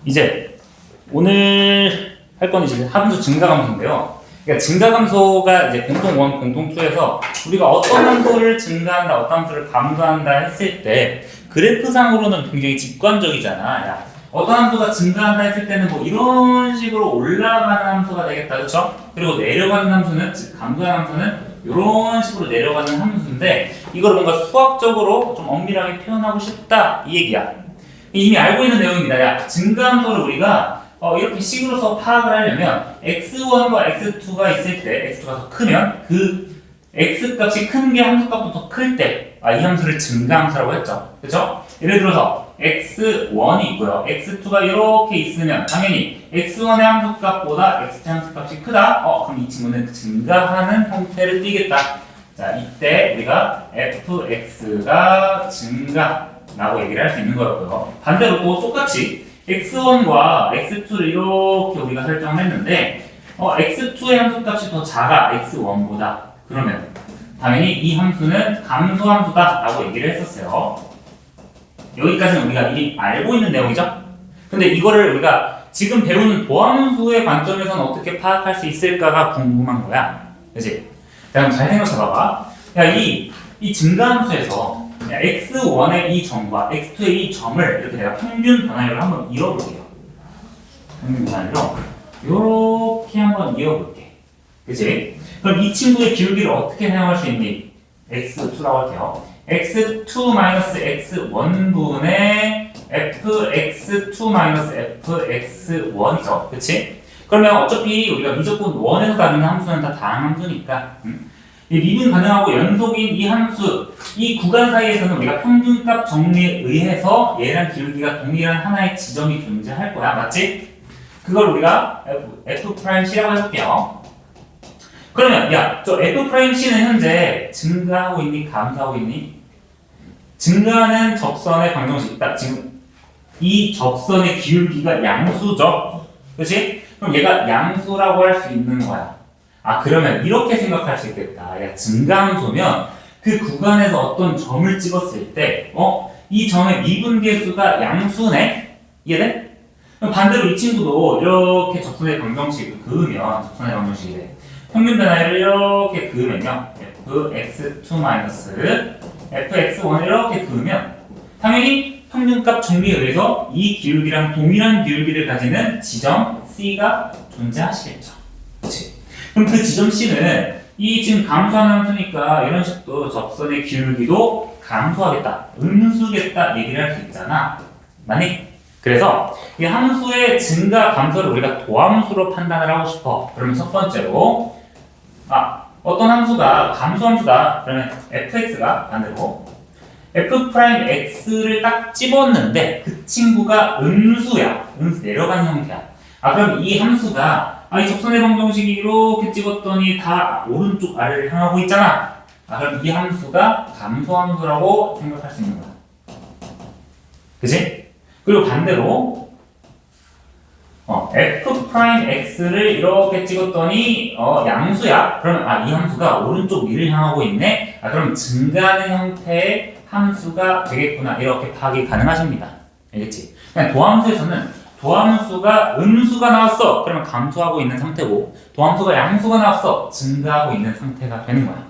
이제 오늘 할 건 이제 함수 증가감소인데요. 그러니까 증가감소가 이제 공통 1, 공통 2에서 우리가 어떤 함수를 증가한다, 어떤 함수를 감소한다 했을 때 그래프상으로는 굉장히 직관적이잖아. 야, 어떤 함수가 증가한다 했을 때는 뭐 이런 식으로 올라가는 함수가 되겠다, 그렇죠? 그리고 내려가는 함수는, 즉 감소하는 함수는 이런 식으로 내려가는 함수인데 이걸 뭔가 수학적으로 좀 엄밀하게 표현하고 싶다 이 얘기야. 이미 알고 있는 내용입니다. 야, 증가함수를 우리가 이렇게 식으로서 파악을 하려면 x1과 x2가 있을 때 x가 더 크면 그 x값이 큰 게 함수값보다 더 클 때 이 함수를 증가함수라고 했죠. 그렇죠? 예를 들어서 x1이 있고요. x2가 이렇게 있으면 당연히 x1의 함수값보다 x2의 함수값이 크다. 그럼 이 친구는 증가하는 형태를 띠겠다. 자, 이때 우리가 fx가 증가라고 얘기를 할 수 있는 거였고요. 반대로 또 똑같이 x1과 x2를 이렇게 우리가 설정을 했는데 x2의 함수값이 더 작아 x1보다. 그러면 당연히 이 함수는 감소함수다 라고 얘기를 했었어요. 여기까지는 우리가 이미 알고 있는 내용이죠. 근데 이거를 우리가 지금 배우는 도함수의 관점에서는 어떻게 파악할 수 있을까가 궁금한 거야. 그치? 자, 그럼 잘 생각해봐봐. 야, 이 증가함수에서 x1의 이 점과 x2의 이 점을 이렇게 내가 평균 변화율을 한번 이어볼게요. 평균 변화율로 이렇게 한번 이어볼게. 그치? 그럼 이 친구의 기울기를 어떻게 사용할 수 있니? x2라고 할게요. x2-x1분의 fx2-fx1이죠. 그치? 그러면 어차피 우리가 미적분 1에서 다루는 함수는 다 다항 함수니까 이 미분 가능하고 연속인 이 함수, 이 구간 사이에서는 우리가 평균값 정리에 의해서 얘랑 기울기가 동일한 하나의 지점이 존재할 거야. 맞지? 그걸 우리가 f'C라고 해볼게요. 그러면 야, 저 f'C는 현재 증가하고 있니? 감소하고 있니? 증가하는 접선의 방정식. 딱 지금 이 접선의 기울기가 양수죠. 그렇지? 그럼 얘가 양수라고 할 수 있는 거야. 그러면 이렇게 생각할 수 있겠다. 야, 증가함수면 그 구간에서 어떤 점을 찍었을 때 이 점의 미분계수가 양수네? 이해돼? 그럼 반대로 이 친구도 이렇게 접선의 방정식을 그으면 접선의 방정식이래. 평균 변화율을 이렇게 그으면요. fx2-fx1을 이렇게 그으면 당연히 평균값 정리에 의해서 이 기울기랑 동일한 기울기를 가지는 지점 C가 존재하시겠죠. 그렇지? 그럼 그 지점 C는 이 지금 감소하는 함수니까 이런 식으로 접선의 기울기도 감소하겠다, 음수겠다 얘기를 할 수 있잖아. 맞니? 그래서 이 함수의 증가, 감소를 우리가 도함수로 판단을 하고 싶어. 그러면 첫 번째로 어떤 함수가 감소함수다. 그러면 fx가 반대로 f'x를 딱 집었는데 그 친구가 음수야. 음수 내려가는 형태야. 그럼 이 함수가 이 접선의 방정식이 이렇게 찍었더니 다 오른쪽 아래를 향하고 있잖아. 그럼 이 함수가 감소함수라고 생각할 수 있는 거야. 그치? 그리고 반대로 f'x를 이렇게 찍었더니 양수야. 그러면 이 함수가 오른쪽 위를 향하고 있네. 그럼 증가하는 형태의 함수가 되겠구나. 이렇게 파악이 가능하십니다. 알겠지? 그냥 도함수에서는 도함수가 음수가 나왔어. 그러면 감소하고 있는 상태고 도함수가 양수가 나왔어. 증가하고 있는 상태가 되는 거야.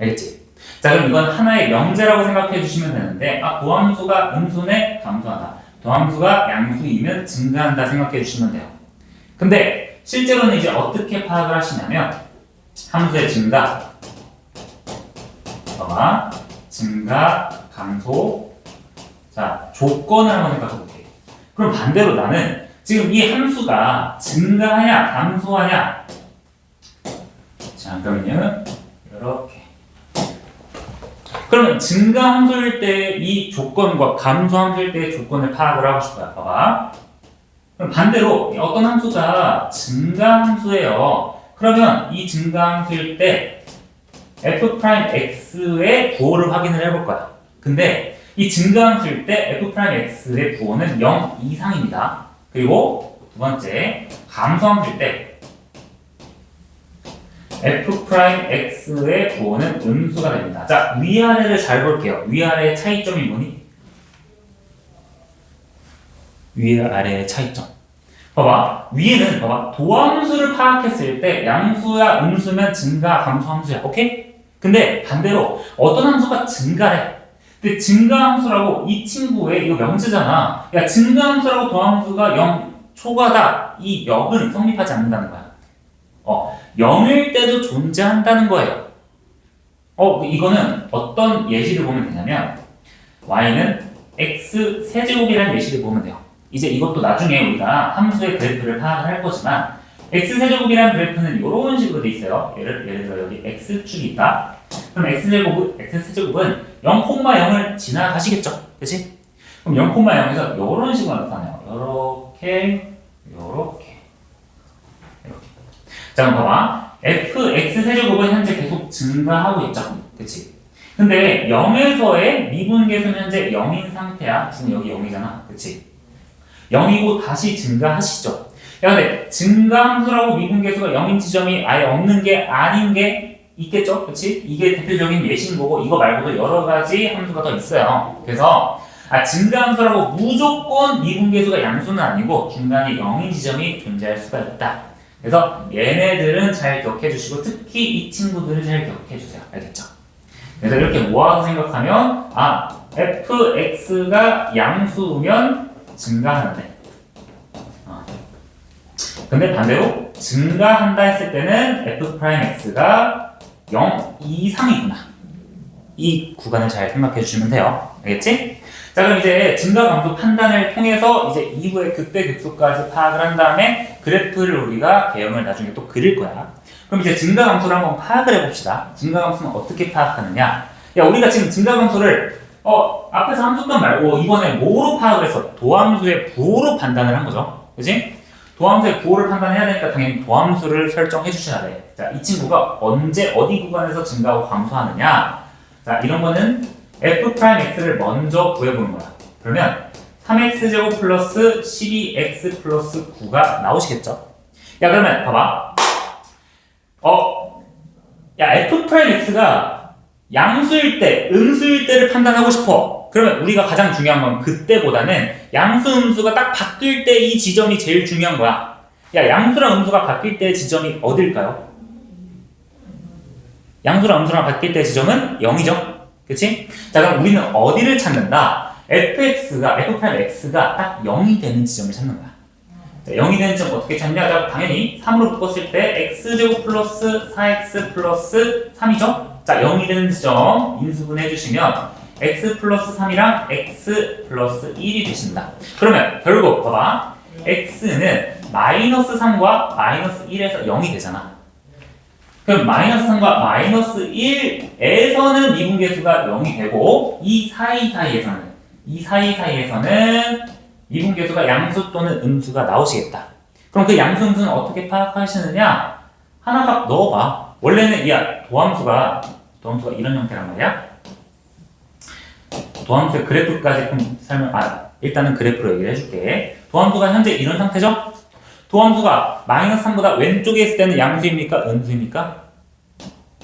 알겠지? 자, 그럼 이건 하나의 명제라고 생각해 주시면 되는데 도함수가 음수네, 감소하다. 도함수가 양수이면 증가한다 생각해 주시면 돼요. 근데 실제로는 이제 어떻게 파악을 하시냐면 함수의 증가, 증가, 감소. 자, 조건을 한번 생각해 볼게요. 그럼 반대로 나는 지금 이 함수가 증가하냐, 감소하냐. 잠깐만요. 이렇게. 그러면 증가 함수일 때 이 조건과 감소 함수일 때의 조건을 파악을 하고 싶어요. 봐봐. 그럼 반대로 어떤 함수가 증가 함수예요. 그러면 이 증가 함수일 때 f'x의 부호를 확인을 해볼 거야. 근데 이 증가 함수일 때 f'x의 부호는 0 이상입니다. 그리고 두 번째, 감소 함수일 때 f'x의 부호는 음수가 됩니다. 자, 위아래를 잘 볼게요. 위아래의 차이점이 뭐니? 위에 아래의 차이점. 봐봐. 위에는 봐봐. 도함수를 파악했을 때 양수야 음수면 증가 감소 함수야. 오케이? 근데 반대로 어떤 함수가 증가해. 근데 증가함수라고 이 친구의 이거 명제잖아. 야 증가함수라고 도함수가 0 초과다. 이 0은 성립하지 않는다는 거야. 0일 때도 존재한다는 거예요. 이거는 어떤 예시를 보면 되냐면 y는 x 세제곱이라는 예시를 보면 돼요. 이제 이것도 나중에 우리가 함수의 그래프를 파악을 할 거지만 x 세제곱이라는 그래프는 이런 식으로 돼 있어요. 예를 들어 여기 x축이 있다. 그럼 x 세제곱은 0,0을 지나가시겠죠? 그치? 그럼 0,0에서 이런 식으로 나타나요. 이렇게. 자, 그럼 봐봐. fx 세제곱은 현재 계속 증가하고 있죠. 그치? 근데 0에서의 미분계수는 현재 0인 상태야. 지금 여기 0이잖아. 그치? 0이고 다시 증가하시죠. 야, 근데 증가함수라고 미분계수가 0인 지점이 아예 없는 게 아닌 게 있겠죠? 그치? 이게 대표적인 예시인 거고, 이거 말고도 여러 가지 함수가 더 있어요. 그래서, 증가함수라고 무조건 미분계수가 양수는 아니고, 중간에 0인 지점이 존재할 수가 있다. 그래서 얘네들은 잘 기억해 주시고, 특히 이 친구들을 잘 기억해 주세요. 알겠죠? 그래서 이렇게 모아서 생각하면, fx가 양수면 증가하는데, 근데 반대로 증가한다 했을 때는 f'x가 0 이상이구나. 이 구간을 잘 생각해 주시면 돼요. 알겠지? 자, 그럼 이제 증가감소 판단을 통해서 이제 이후에 극대극소까지 파악을 한 다음에 그래프를 우리가 개형을 나중에 또 그릴 거야. 그럼 이제 증가감소를 한번 파악을 해봅시다. 증가감소는 어떻게 파악하느냐? 야, 우리가 지금 증가감소를 앞에서 함수값 말고 이번에 뭐로 파악을 했어? 도함수의 부호로 판단을 한 거죠. 그치? 도함수의 부호를 판단해야 되니까 당연히 도함수를 설정해 주셔야 돼. 자, 이 친구가 언제 어디 구간에서 증가하고 감소하느냐? 자, 이런 거는 f'x를 먼저 구해보는 거야. 그러면 3x제곱 플러스 12x 플러스 9가 나오시겠죠? 야, 그러면 봐봐. 야, f'x가 양수일 때, 음수일 때를 판단하고 싶어. 그러면 우리가 가장 중요한 건 그때보다는 양수, 음수가 딱 바뀔 때 이 지점이 제일 중요한 거야. 야, 양수랑 음수가 바뀔 때의 지점이 어딜까요? 양수랑 음수랑 바뀔 때의 지점은 0이죠? 그치? 자, 그럼 우리는 어디를 찾는다? fx가 딱 0이 되는 지점을 찾는 거야. 자, 0이 되는 지점 어떻게 찾냐? 자, 당연히 3으로 바꿨을 때 x제곱 플러스 4x 플러스 3이죠? 자, 0이 되는 지점 인수분해 주시면 x 플러스 3이랑 x 플러스 1이 되신다. 그러면 결국 봐봐. x는 마이너스 3과 마이너스 1에서 0이 되잖아. 그럼 마이너스 3과 마이너스 1에서는 미분계수가 0이 되고 이 사이사이에서는 미분계수가 양수 또는 음수가 나오시겠다. 그럼 그 양수 음수는 어떻게 파악하시느냐? 하나 값 넣어봐. 원래는 도함수가 이런 형태란 말이야. 도함수의 그래프까지 일단은 그래프로 얘기를 해줄게. 도함수가 현재 이런 상태죠? 도함수가 마이너스 3보다 왼쪽에 있을 때는 양수입니까? 음수입니까?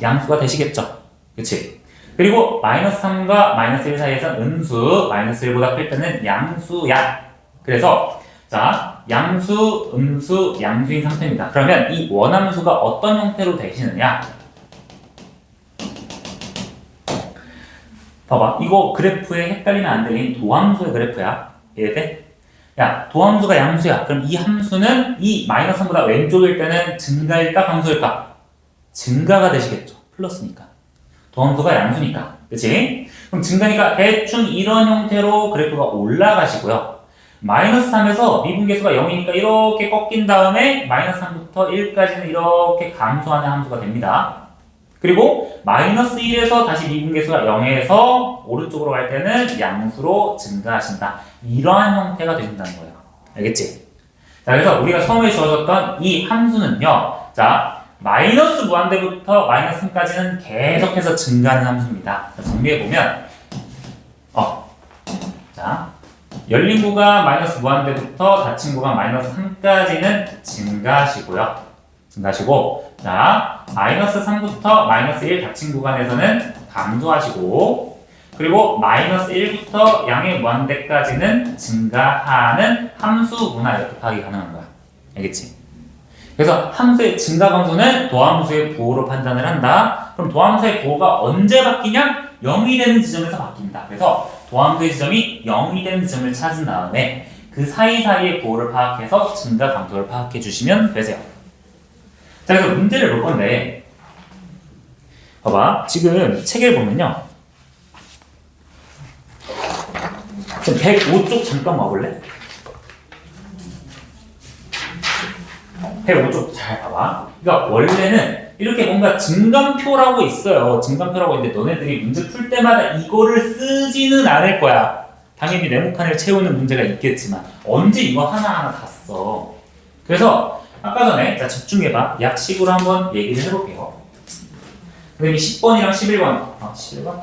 양수가 되시겠죠? 그치? 그리고 마이너스 3과 마이너스 1 사이에서는 음수, 마이너스 1보다 클 때는 양수야. 그래서 자, 양수, 음수, 양수인 상태입니다. 그러면 이 원함수가 어떤 형태로 되시느냐? 봐봐, 이거 그래프에 헷갈리면 안 되는 도함수의 그래프야. 이해돼? 야, 도함수가 양수야. 그럼 이 함수는 이 마이너스 3보다 왼쪽일 때는 증가일까 감소일까? 증가가 되시겠죠. 플러스니까. 도함수가 양수니까. 그치? 그럼 증가니까 대충 이런 형태로 그래프가 올라가시고요. 마이너스 3에서 미분계수가 0이니까 이렇게 꺾인 다음에 마이너스 3부터 1까지는 이렇게 감소하는 함수가 됩니다. 그리고 마이너스 1에서 다시 미분계수가 0에서 오른쪽으로 갈 때는 양수로 증가하신다. 이러한 형태가 되신다는 거예요. 알겠지? 자, 그래서 우리가 처음에 주어졌던 이 함수는요. 자, 마이너스 무한대부터 마이너스 3까지는 계속해서 증가하는 함수입니다. 자, 정리해보면 자, 열린 구간 마이너스 무한대부터 닫힌 구간 마이너스 3까지는 증가하시고요. 자, 마이너스 3부터 마이너스 1 닫힌 구간에서는 감소하시고 그리고 마이너스 1부터 양의 무한대까지는 증가하는 함수구나 이렇게 파악이 가능한 거야. 알겠지? 그래서 함수의 증가 감소는 도함수의 부호로 판단을 한다. 그럼 도함수의 부호가 언제 바뀌냐? 0이 되는 지점에서 바뀐다. 그래서 도함수의 지점이 0이 되는 지점을 찾은 다음에 그 사이사이의 부호를 파악해서 증가 감소를 파악해 주시면 되세요. 자, 그래서 문제를 볼 건데 봐봐. 지금 책을 보면요. 지금 105쪽 잠깐 와볼래? 105쪽 잘 봐봐. 그러니까 원래는 이렇게 뭔가 증감표라고 있어요. 증감표라고 있는데 너네들이 문제 풀 때마다 이거를 쓰지는 않을 거야. 당연히 네모칸을 채우는 문제가 있겠지만 언제 이거 하나하나 다 써. 그래서 아까 전에 자 집중해봐. 약식으로 한번 얘기를 해볼게요. 그다음에 10번이랑 11번 11번?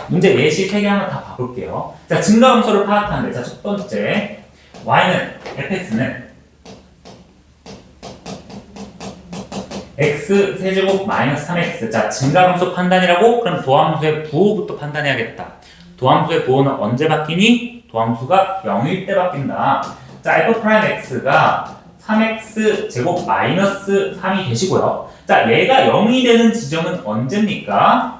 문제 예시 3개 하나 다 봐볼게요. 자, 증가함수를 파악하는데 자, 첫 번째 y는 fx는 x 세제곱 마이너스 3x. 자, 증가함수 판단이라고? 그럼 도함수의 부호부터 판단해야겠다. 도함수의 부호는 언제 바뀌니? 도함수가 0일 때 바뀐다. 자, f'x가 3x 제곱 마이너스 3이 되시고요. 자, 얘가 0이 되는 지점은 언제입니까?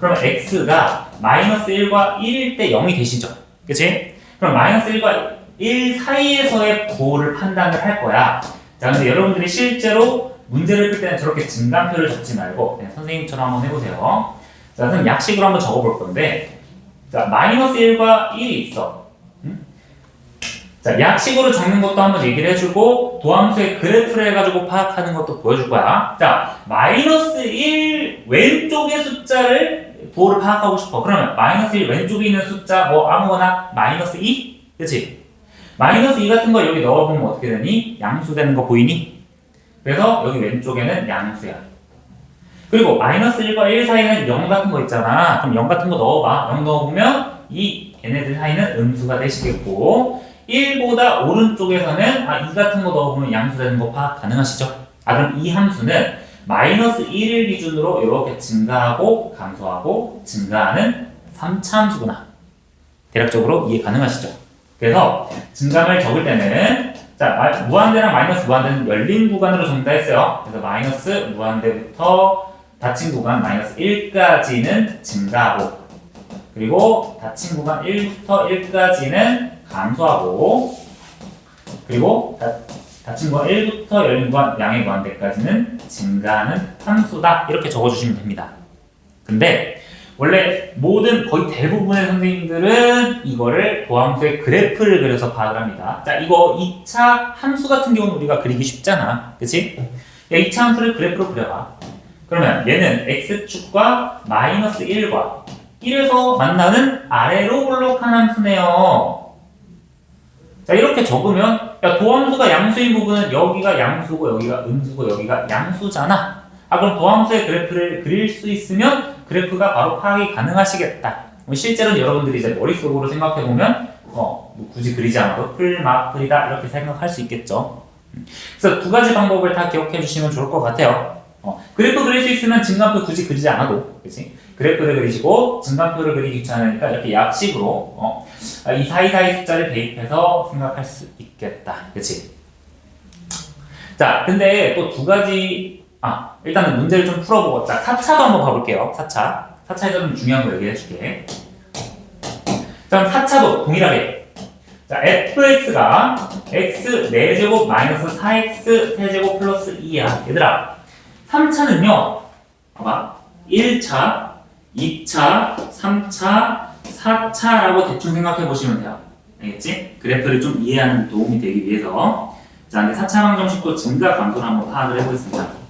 그럼 x가 마이너스 1과 1일 때 0이 되시죠. 그치? 그럼 마이너스 1과 1 사이에서의 부호를 판단을 할 거야. 자, 근데 여러분들이 실제로 문제를 풀 때는 저렇게 증감표를 적지 말고 그냥 선생님처럼 한번 해보세요. 자, 그럼 약식으로 한번 적어볼 건데 자, 마이너스 1과 1이 있어. 자, 약식으로 적는 것도 한번 얘기를 해주고 도함수의 그래프를 해가지고 파악하는 것도 보여줄 거야. 자, 마이너스 1 왼쪽의 숫자를 부호를 파악하고 싶어. 그러면 마이너스 1 왼쪽에 있는 숫자 뭐 아무거나 마이너스 2? 그치? 마이너스 2 같은 거 여기 넣어보면 어떻게 되니? 양수 되는 거 보이니? 그래서 여기 왼쪽에는 양수야. 그리고 마이너스 1과 1 사이는 0 같은 거 있잖아. 그럼 0 같은 거 넣어봐. 0 넣어보면 이 얘네들 사이는 음수가 되시겠고 1보다 오른쪽에서는 2 같은 거 넣어보면 양수 되는 거 파악 가능하시죠? 그럼 이 함수는 마이너스 1을 기준으로 이렇게 증가하고 감소하고 증가하는 3차 함수구나. 대략적으로 이해 가능하시죠? 그래서 증감을 적을 때는 자, 무한대랑 마이너스 무한대는 열린 구간으로 적는다 했어요. 그래서 마이너스 무한대부터 닫힌 구간 마이너스 1까지는 증가하고 그리고 닫힌 구간 1부터 1까지는 감소하고 그리고 닫힌 구간 1부터 열린 구간 양의 무한대까지는 증가하는 함수다. 이렇게 적어주시면 됩니다. 근데 원래 모든 거의 대부분의 선생님들은 이거를 도함수의 그래프를 그려서 파악을 합니다. 자, 이거 2차 함수 같은 경우는 우리가 그리기 쉽잖아. 그치? 야, 2차 함수를 그래프로 그려봐. 그러면 얘는 x축과 마이너스 1과 1에서 만나는 아래로 볼록한 함수네요. 자, 이렇게 적으면 야, 도함수가 양수인 부분은 여기가 양수고 여기가 음수고 여기가 양수잖아. 그럼 도함수의 그래프를 그릴 수 있으면 그래프가 바로 파악이 가능하시겠다. 실제로는 여러분들이 이제 머릿속으로 생각해보면 뭐 굳이 그리지 않아도 풀이다 이렇게 생각할 수 있겠죠. 그래서 두 가지 방법을 다 기억해 주시면 좋을 것 같아요. 그래프 그릴 수 있으면 증감표 굳이 그리지 않아도, 그치? 그래프를 그리시고 증감표를 그리기 귀찮으니까 이렇게 약식으로 이 사이사이 숫자를 대입해서 생각할 수 있겠다. 그치? 자, 근데 또 두 가지 일단은 문제를 좀 풀어보고 자, 4차도 한번 봐볼게요. 4차에서 좀 중요한 거 얘기해 줄게. 자, 그럼 4차도 동일하게 자, fx가 x 4제곱 마이너스 4x 세제곱 플러스 2야. 얘들아 3차는요 봐봐 1차, 2차, 3차, 4차라고 대충 생각해 보시면 돼요. 알겠지? 그래프를 좀 이해하는 데 도움이 되기 위해서 자, 근데 4차 방정식도 증가 감소를 한번 파악을 해보겠습니다.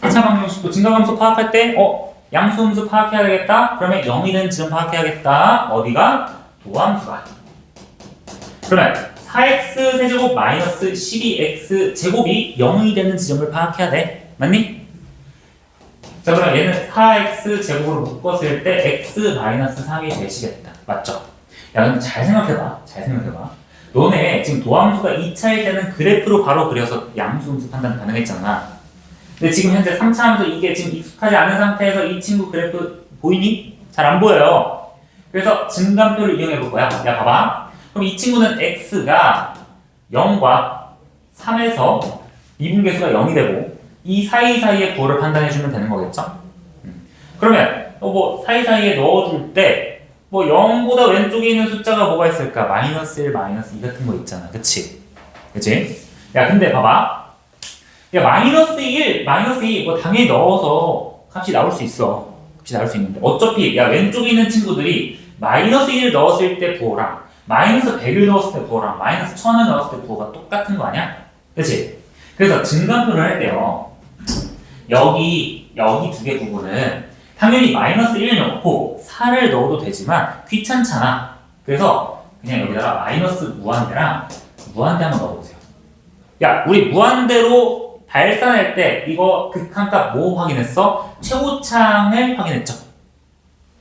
4차 방정식도 증가 감소 파악할 때 양수 음수 파악해야 되겠다? 그러면 0이 되는 지점 파악해야겠다. 어디가? 도함수가. 그러면 4x 세제곱 마이너스 12x 제곱이 0이 되는 지점을 파악해야 돼. 맞니? 자, 그럼 얘는 4x 제곱으로 묶었을 때 x 마이너스 3이 되시겠다. 맞죠? 야, 근데 잘 생각해봐. 너네 지금 도함수가 2차일 때는 그래프로 바로 그려서 양수 음수 판단 가능했잖아. 근데 지금 현재 3차 함수 이게 지금 익숙하지 않은 상태에서 이 친구 그래프 보이니? 잘 안 보여요. 그래서 증감표를 이용해 볼 거야. 야, 봐봐. 그럼 이 친구는 x가 0과 3에서 미분계수가 0이 되고 이 사이사이의 부호를 판단해 주면 되는 거겠죠? 그러면 뭐 사이사이에 넣어줄 때 뭐 0보다 왼쪽에 있는 숫자가 뭐가 있을까? 마이너스 1, 마이너스 2 같은 거 있잖아. 그치? 그치? 야, 근데 봐봐. 야, 마이너스 1, 마이너스 2, 뭐 당연히 넣어서 값이 나올 수 있어. 값이 나올 수 있는데. 어차피, 야, 왼쪽에 있는 친구들이 마이너스 1을 넣었을 때 부호랑 마이너스 100을 넣었을 때 부호랑 마이너스 1000을 넣었을 때 부호가 똑같은 거 아니야? 그치? 그래서 증감표를 할 때요. 여기 두 개 부분은 당연히 마이너스 1 넣고 4를 넣어도 되지만 귀찮잖아. 그래서 그냥 여기다가 마이너스 무한대랑 무한대 한번 넣어보세요. 야, 우리 무한대로 발산할 때 이거 극한값 뭐 확인했어? 최고창을 확인했죠.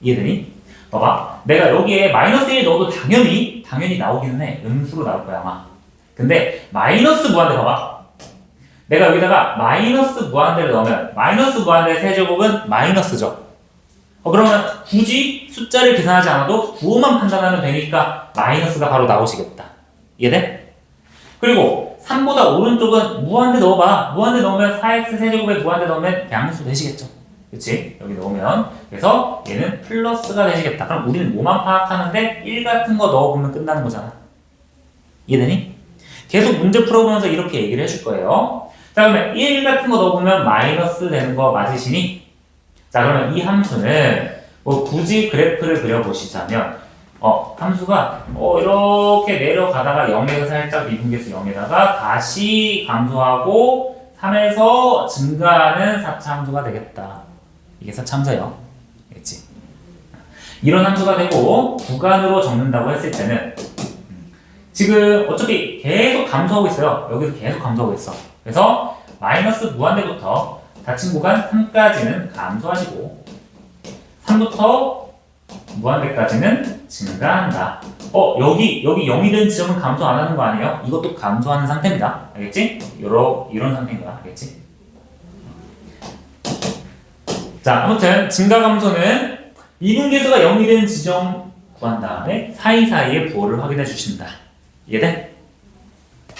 이해되니? 봐봐. 내가 여기에 마이너스 1 넣어도 당연히 나오기는 해. 음수로 나올 거야 아마. 근데 마이너스 무한대 봐봐. 내가 여기다가 마이너스 무한대를 넣으면 마이너스 무한대 세제곱은 마이너스죠. 그러면 굳이 숫자를 계산하지 않아도 부호만 판단하면 되니까 마이너스가 바로 나오시겠다. 이해돼? 그리고 3보다 오른쪽은 무한대 넣어봐. 무한대 넣으면 4x 세제곱에 무한대 넣으면 양수 되시겠죠. 그치? 여기 넣으면. 그래서 얘는 플러스가 되시겠다. 그럼 우리는 뭐만 파악하는데 1 같은 거 넣어보면 끝나는 거잖아. 이해되니? 계속 문제 풀어보면서 이렇게 얘기를 해줄 거예요. 자, 그러면 1 같은 거 넣어보면 마이너스 되는 거 맞으시니? 자, 그러면 이 함수는 뭐 굳이 그래프를 그려보시자면 함수가 이렇게 내려가다가 0에서 살짝 미분계수 0에다가 다시 감소하고 3에서 증가하는 4차 함수가 되겠다. 이게 4차 함수예요. 알겠지? 이런 함수가 되고 구간으로 적는다고 했을 때는 지금 어차피 계속 감소하고 있어요. 여기서 계속 감소하고 있어. 그래서 마이너스 무한대부터 닫힌 구간 3까지는 감소하시고 3부터 무한대까지는 증가한다. 여기 0이 된 지점은 감소 안 하는 거 아니에요? 이것도 감소하는 상태입니다. 알겠지? 이런 상태인 거야. 알겠지? 자, 아무튼 증가 감소는 미분계수가 0이 된 지점 구한 다음에 사이사이의 부호를 확인해 주신다. 이해돼?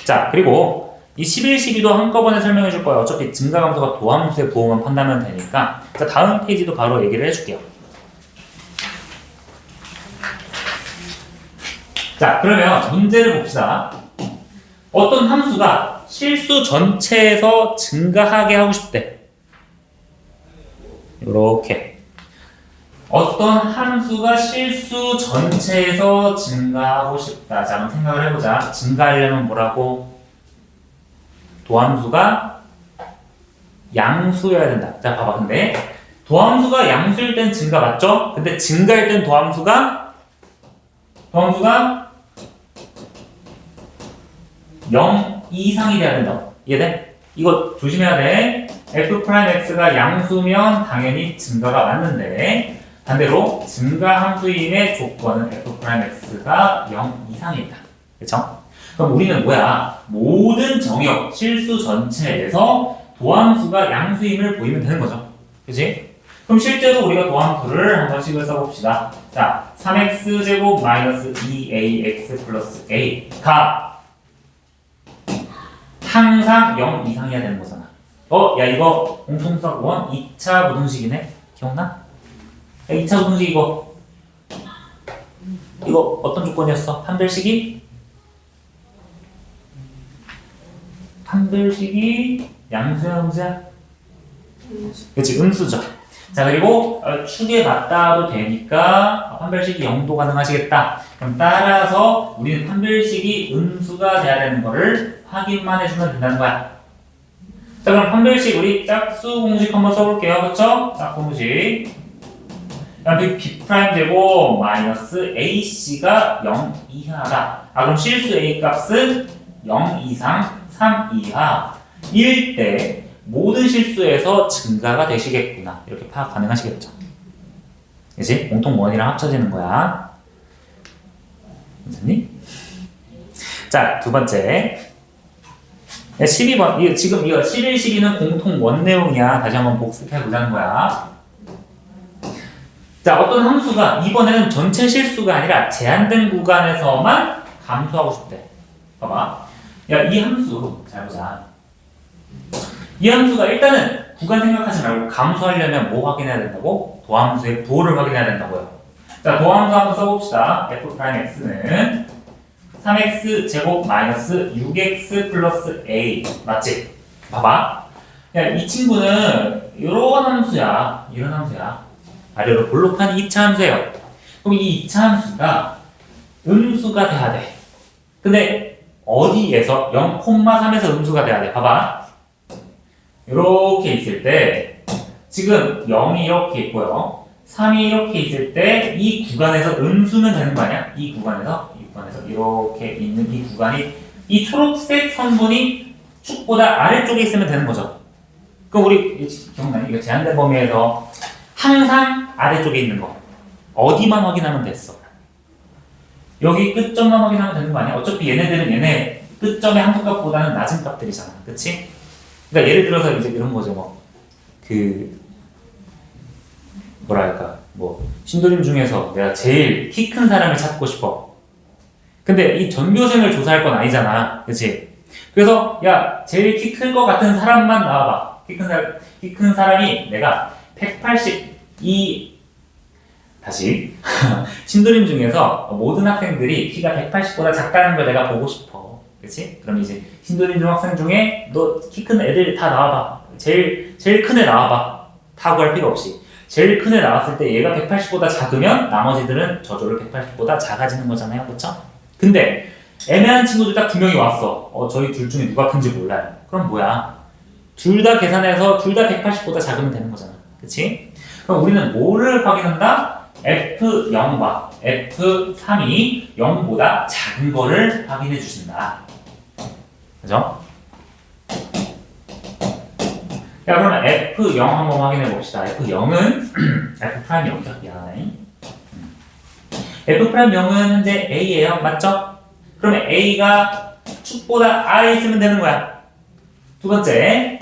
자, 그리고 이 11, 12도 한꺼번에 설명해 줄 거예요. 어차피 증가 감소가 도함수의 부호만 판단하면 되니까. 자, 다음 페이지도 바로 얘기를 해줄게요. 자, 그러면 문제를 봅시다. 어떤 함수가 실수 전체에서 증가하게 하고 싶대. 요렇게. 어떤 함수가 실수 전체에서 증가하고 싶다. 자, 한번 생각을 해보자. 증가하려면 뭐라고? 도함수가 양수여야 된다. 자, 봐봐. 근데 도함수가 양수일 땐 증가 맞죠? 근데 증가일 땐 도함수가 0 이상이 돼야 된다. 이해돼? 이거 조심해야 돼. f'x가 양수면 당연히 증가가 맞는데 반대로 증가 함수임의 조건은 f'x가 0 이상이다. 그쵸? 그럼 우리는 뭐야? 모든 정역, 실수 전체에서 도함수가 양수임을 보이면 되는 거죠. 그치? 그럼 실제로 우리가 도함수를 한 번씩을 써봅시다. 자, 3x제곱 마이너스 2ax 플러스 a가 항상 0 이상이어야 되는 거잖아. 야, 이거 공통수학 1 2차 부등식이네? 기억나? 야, 2차 부등식 이거 어떤 조건이었어? 판별식이 양수야, 음수야? 그치, 음수죠. 자, 그리고 축에 맞닿아도 되니까 판별식이 0도 가능하시겠다. 그럼 따라서 우리는 판별식이 음수가 돼야 되는 거를 확인만 해주면 된다는 거야. 자, 그럼 판별식 우리 짝수 공식 한번 써볼게요. 그쵸? 짝수 공식. b' 제곱 마이너스 ac가 0 이하다. 그럼 실수 a 값은 0 이상 3 이하일 때 모든 실수에서 증가가 되시겠구나. 이렇게 파악 가능하시겠죠. 그치? 공통원이랑 합쳐지는 거야. 괜찮니? 자, 두 번째. 12번. 지금 이거 11, 12는 공통 원 내용이야. 다시 한번 복습해 보자는 거야. 자, 어떤 함수가 이번에는 전체 실수가 아니라 제한된 구간에서만 감소하고 싶대. 봐봐. 야, 이 함수 잘 보자. 이 함수가 일단은 구간 생각하지 말고 감소하려면 뭐 확인해야 된다고? 도함수의 부호를 확인해야 된다고요. 자, 도함수 한번 써봅시다. f'x는 3x 제곱 마이너스 6x 플러스 a 맞지? 봐봐. 야, 이 친구는 이런 함수야. 이런 함수야. 아래로 볼록한 2차 함수예요. 그럼 이 2차 함수가 음수가 돼야 돼. 근데 어디에서 0,3에서 음수가 돼야 돼. 봐봐. 이렇게 있을 때 지금 0이 이렇게 있고요. 3이 이렇게 있을 때 이 구간에서 음수는 되는 거 아니야? 이 구간에서 이렇게 있는 이 구간이 이 초록색 선분이 축보다 아래쪽에 있으면 되는 거죠. 그럼 우리 기억나요? 이거 제한된 범위에서 항상 아래쪽에 있는 거 어디만 확인하면 됐어? 여기 끝점만 확인하면 되는 거 아니야? 어차피 얘네들은 얘네 끝점의 함수값보다는 낮은 값들이잖아. 그치? 그러니까 예를 들어서 이제 이런 거죠. 뭐랄까 신도림 중에서 내가 제일 키 큰 사람을 찾고 싶어. 근데 이 전교생을 조사할 건 아니잖아. 그치? 그래서 야 제일 키 클 것 같은 사람만 나와봐. 키 큰 사람이 내가 182 다시 신도림 중에서 모든 학생들이 키가 180보다 작다는 걸 내가 보고 싶어. 그치? 그럼 이제 신도림 중 학생 중에 너 키 큰 애들 다 나와봐. 제일 큰 애 나와봐. 다 구할 필요 없이 제일 큰 애 나왔을 때 얘가 180보다 작으면 나머지들은 저절로 180보다 작아지는 거잖아요. 그쵸? 근데 애매한 친구들 딱 2명이 왔어. 저희 둘 중에 누가 큰지 몰라요. 그럼 뭐야? 둘 다 계산해서 둘 다 180보다 작으면 되는 거잖아. 그치? 그럼 우리는 뭐를 확인한다? F0과 F3이 0보다 작은 거를 확인해 주신다. 그죠? 자, 그러면 F0 한번 확인해 봅시다. F0은 F'0이죠. 미안하네. F'0은 현재 A예요. 맞죠? 그러면 A가 축보다 아래에 있으면 되는 거야. 두 번째,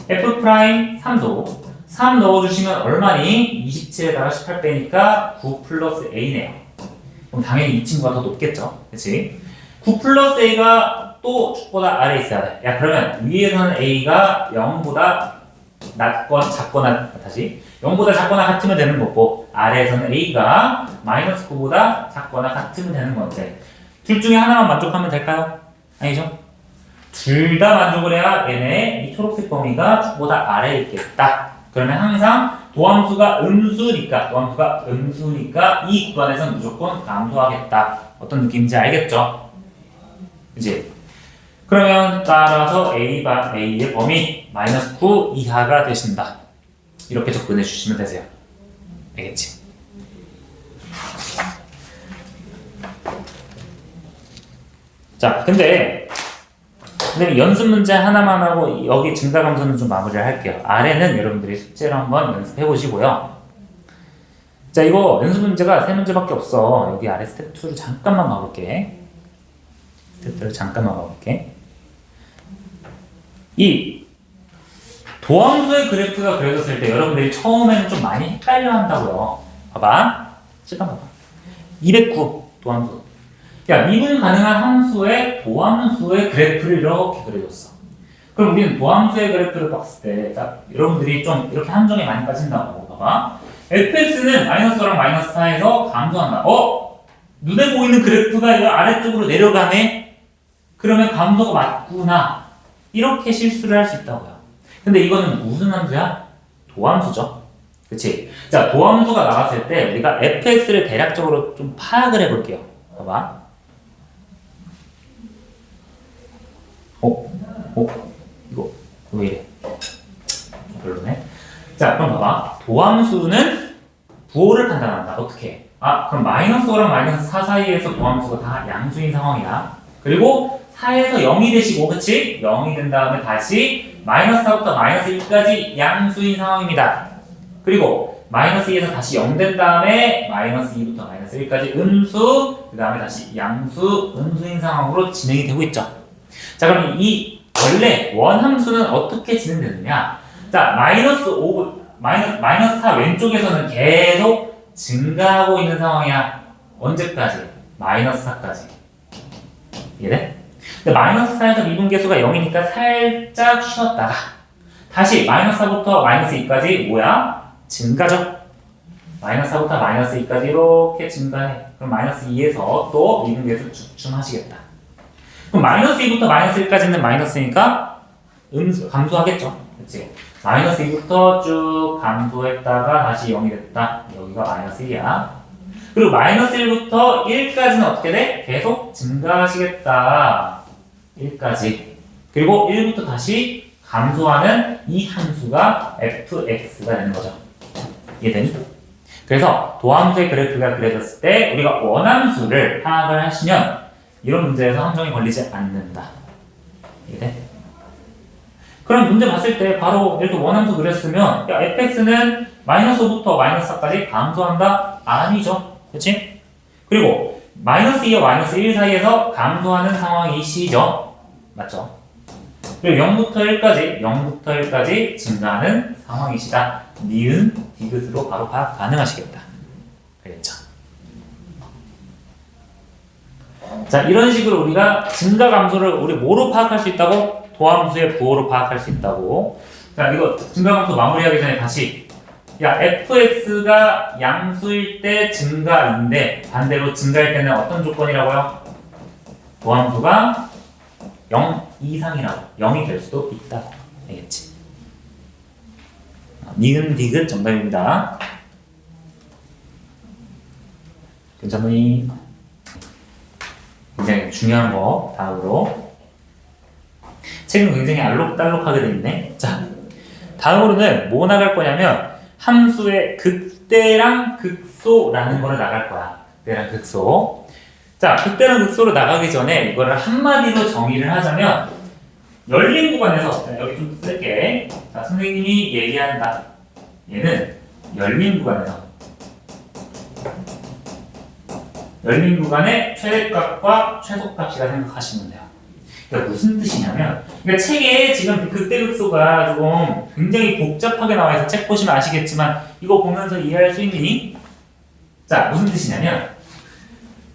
F'3도 3 넣어주시면 얼마니? 27에다가 18 빼니까 9 플러스 A네요. 그럼 당연히 이 친구가 더 높겠죠? 그치? 9 플러스 A가 또 축보다 아래에 있어야 돼. 야, 그러면 위에서는 A가 0보다 낮거나 작거나, 다시 0보다 작거나 같으면 되는 거고, 아래에서는 A가 마이너스 9보다 작거나 같으면 되는 건데, 둘 중에 하나만 만족하면 될까요? 아니죠? 둘 다 만족을 해야 얘네 이 초록색 범위가 축보다 아래에 있겠다. 그러면 항상 도함수가 음수니까 이 구간에서는 무조건 감소하겠다. 어떤 느낌인지 알겠죠? 이제 그러면 따라서 A의 범위 마이너스 9 이하가 되신다. 이렇게 접근해 주시면 되세요. 알겠지? 자, 근데 연습 문제 하나만 하고 여기 증가감소는 좀 마무리를 할게요. 아래는 여러분들이 숙제로 한번 연습해 보시고요. 자, 이거 연습 문제가 3문제밖에 없어. 여기 아래 스텝 2를 잠깐만 가볼게. 이 도함수의 그래프가 그려졌을 때 여러분들이 처음에는 좀 많이 헷갈려 한다고요. 봐봐. 실감 봐봐. 209 도함수. 야, 미분 가능한 함수의 도함수의 그래프를 이렇게 그려줬어. 그럼 우리는 도함수의 그래프를 봤을 때 딱 여러분들이 좀 이렇게 함정에 많이 빠진다고. 봐봐. fx는 마이너스랑 마이너스 4에서 감소한다. 눈에 보이는 그래프가 이거 아래쪽으로 내려가네? 그러면 감소가 맞구나. 이렇게 실수를 할 수 있다고요. 근데 이거는 무슨 함수야? 도함수죠. 그치? 자, 도함수가 나왔을 때 우리가 fx를 대략적으로 좀 파악을 해볼게요. 봐봐. 이거 왜 이래? 별로네. 자, 그럼 봐봐. 도함수는 부호를 판단한다. 어떻게? 그럼 마이너스 5랑 마이너스 4 사이에서 도함수가 다 양수인 상황이야. 그리고 4에서 0이 되시고, 그치? 0이 된 다음에 다시 마이너스 4부터 마이너스 1까지 양수인 상황입니다. 그리고 마이너스 2에서 다시 0 된 다음에 마이너스 2부터 마이너스 1까지 음수, 그 다음에 다시 양수, 음수인 상황으로 진행이 되고 있죠. 자, 그럼 이 원래 원함수는 어떻게 진행되느냐? 자, 마이너스 4 왼쪽에서는 계속 증가하고 있는 상황이야. 언제까지? 마이너스 4까지. 이해돼? 근데 마이너스 4에서 미분계수가 0이니까 살짝 쉬었다가 다시 마이너스 4부터 마이너스 2까지 뭐야? 증가죠? 마이너스 4부터 마이너스 2까지 이렇게 증가해. 그럼 마이너스 2에서 또 미분계수 주춤하시겠다. 그럼 마이너스 2부터 마이너스 1까지는 마이너스니까 감소하겠죠? 그치? 마이너스 2부터 쭉 감소했다가 다시 0이 됐다. 여기가 마이너스 1이야. 그리고 마이너스 1부터 1까지는 어떻게 돼? 계속 증가하시겠다. 1까지. 그리고 1부터 다시 감소하는 이 함수가 fx가 되는 거죠. 이해되니? 그래서 도함수의 그래프가 그려졌을 때 우리가 원함수를 파악을 하시면 이런 문제에서 함정이 걸리지 않는다. 이해돼? 그럼 문제 봤을 때 바로 이렇게 원함수 그렸으면 야, fx는 마이너스 5부터 마이너스 4까지 감소한다? 아니죠. 그치? 그리고 마이너스 2와 마이너스 1 사이에서 감소하는 상황이시죠. 맞죠? 그리고 0부터 1까지 증가하는 상황이시다. 니은, 디귿으로 바로 파악 가능하시겠다. 알겠죠? 자, 이런 식으로 우리가 증가 감소를 우리 뭐로 파악할 수 있다고? 도함수의 부호로 파악할 수 있다고. 자, 이거 증가 감소 마무리하기 전에 다시 야, fx가 양수일 때 증가인데 반대로 증가일 때는 어떤 조건이라고요? 도함수가 0 이상이라고. 0이 될 수도 있다. 알겠지? 니은 디귿 정답입니다. 괜찮니? 굉장히 중요한 거 다음으로. 책은 굉장히 알록달록하게 돼 있네. 자, 다음으로는 뭐 나갈 거냐면 함수의 극대랑 극소라는 거를 나갈 거야. 극대랑 극소. 자, 극대랑 극소로 나가기 전에 이거를 한마디로 정의를 하자면 열린 구간에서, 자, 여기 좀 쓸게. 자, 선생님이 얘기한다. 얘는 열린 구간에서 열린 구간의 최대값과 최소값이라 생각하시면 돼요. 그러니까 무슨 뜻이냐면, 그러니까 책에 지금 극대극소가 조금 굉장히 복잡하게 나와 있어. 책 보시면 아시겠지만 이거 보면서 이해할 수 있니? 자, 무슨 뜻이냐면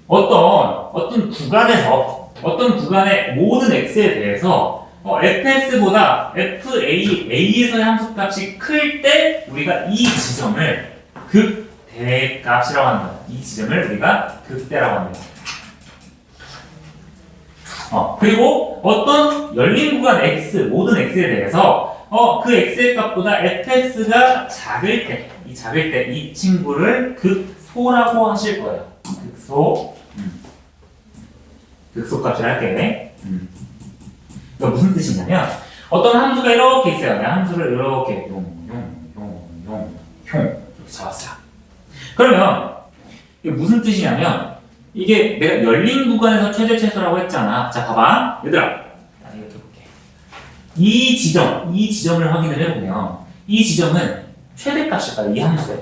어떤 구간에서 어떤 구간의 모든 x에 대해서 fx보다 a에서의 함수값이 클 때 우리가 이 지점을 극대값이라고 하는 거야. 이 지점을 우리가 극대라고 합니다. 그리고 어떤 열린 구간 x, 모든 x에 대해서 그 x의 값보다 fx가 작을 때, 이 친구를 극소라고 하실 거예요. 극소. 극소값이라 할게. 이거 무슨 뜻이냐면 어떤 함수가 이렇게 있어요. 내가 함수를 이렇게 용 이렇게 잡았어요. 그러면 이게 무슨 뜻이냐면 이게 내가 열린 구간에서 최대 최소라고 했잖아. 자, 봐봐. 얘들아. 이렇게 볼게. 이 지점을 확인을 해보면 이 지점은 최대값일까요? 이 함수의.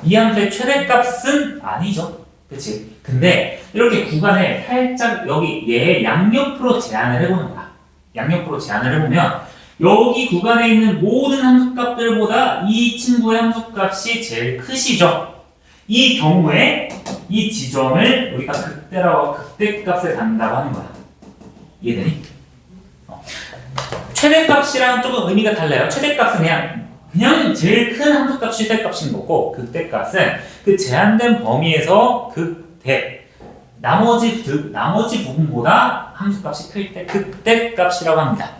이 함수의 최대값은 아니죠. 그치? 근데 이렇게 구간에 살짝 여기 얘 양옆으로 제한을 해보는 거야. 양옆으로 제한을 해보면 여기 구간에 있는 모든 함수값들보다 이 친구의 함수값이 제일 크시죠? 이 경우에 이 지점을 우리가 극대값에 갖는다고 하는 거야. 이해되니? 최대값이랑 조금 의미가 달라요. 최대값은 그냥 제일 큰 함수값이 최대값인 거고, 극대값은 그 제한된 범위에서 나머지 부분보다 함수값이 클 때 극대값이라고 합니다.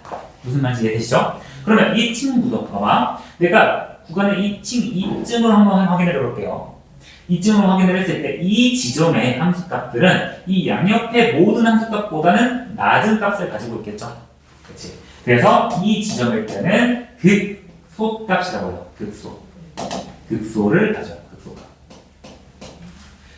무슨 말인지 이해되시죠? 그러면 이 친구도 봐봐. 내가 구간의 이쯤을 한번 확인해 볼게요. 이쯤을 확인을 했을 때 이 지점의 함수값들은 이 양옆의 모든 함수값보다는 낮은 값을 가지고 있겠죠. 그렇지? 그래서 이 지점일 때는 극소값이라고 해요. 극소를 가져요. 극소값.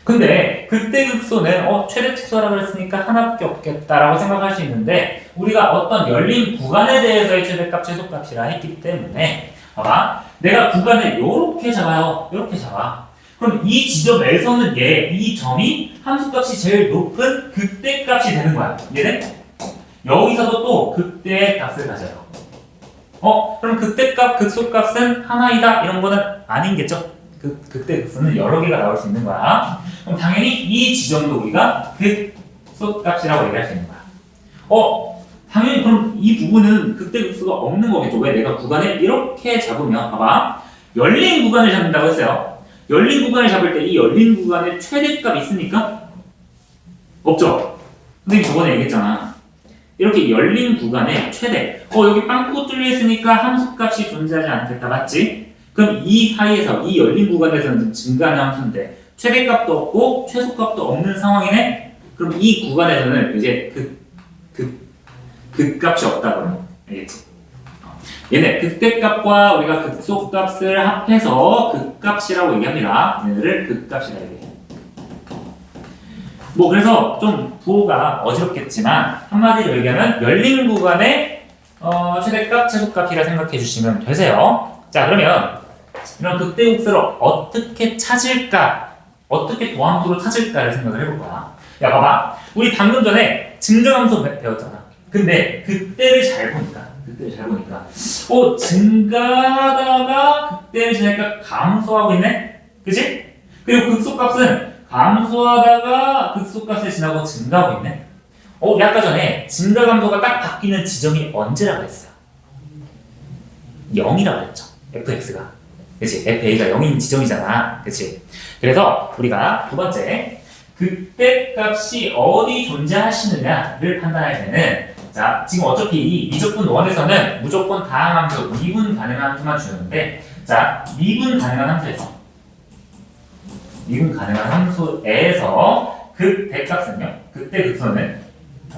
근데 극대극소는 최대 최소라고 했으니까 하나밖에 없겠다라고 생각할 수 있는데 우리가 어떤 열린 구간에 대해서의 최대값, 최소값이라 했기 때문에 봐봐. 내가 구간을 이렇게 잡아요. 이렇게 잡아. 그럼 이 지점에서는 이 점이 함수값이 제일 높은 극대값이 되는 거야. 이해돼? 여기서도 또 극대의 값을 가져요. 그럼 극대값, 극소값은 하나이다 이런 거는 아닌겠죠? 극대, 극소는 여러 개가 나올 수 있는 거야. 그럼 당연히 이 지점도 우리가 극소값이라고 얘기할 수 있는 거야. 당연히 그럼 이 부분은 극대, 극소가 없는 거겠죠? 왜? 내가 구간을 이렇게 잡으면 봐봐. 열린 구간을 잡는다고 했어요. 열린 구간을 잡을 때 이 열린 구간에 최대값 있습니까? 없죠? 선생님 저번에 얘기했잖아. 이렇게 열린 구간에 최대. 여기 빵꾸 뚫려 있으니까 함수값이 존재하지 않겠다. 맞지? 그럼 이 사이에서 이 열린 구간에서는 증가하는 함수인데 최대값도 없고 최소값도 없는 상황이네? 그럼 이 구간에서는 이제 극값이 없다 그러면 알겠지? 얘네 극대값과 우리가 극소값을 합해서 극값이라고 얘기합니다. 얘네를 극값이라고 얘기해요. 그래서 좀 부호가 어지럽겠지만 한마디로 얘기하면 열린 구간의 최대값, 최소값이라 생각해 주시면 되세요. 자, 그러면 이런 극대극소를 어떻게 찾을까? 어떻게 도함수로 찾을까를 생각을 해볼 거야. 야, 봐봐. 우리 방금 전에 증가함수 배웠잖아. 근데 극대를 잘 보니까 증가하다가 극대를 지나니까 감소하고 있네? 그치? 그리고 극소값은 감소하다가 극소값을 지나고 증가하고 있네? 아까 전에 증가 감소가 딱 바뀌는 지점이 언제라고 했어요? 0이라고 했죠. fx가. 그치? fa가 0인 지점이잖아. 그치? 그래서 우리가 두 번째, 극대값이 어디 존재하시느냐를 판단할 때는 자, 지금 어차피 이 미적분 원에서는 무조건 다항 함수, 미분 가능한 함수만 주는데 자, 미분 가능한 함수에서 극대값은요? 극대 극소는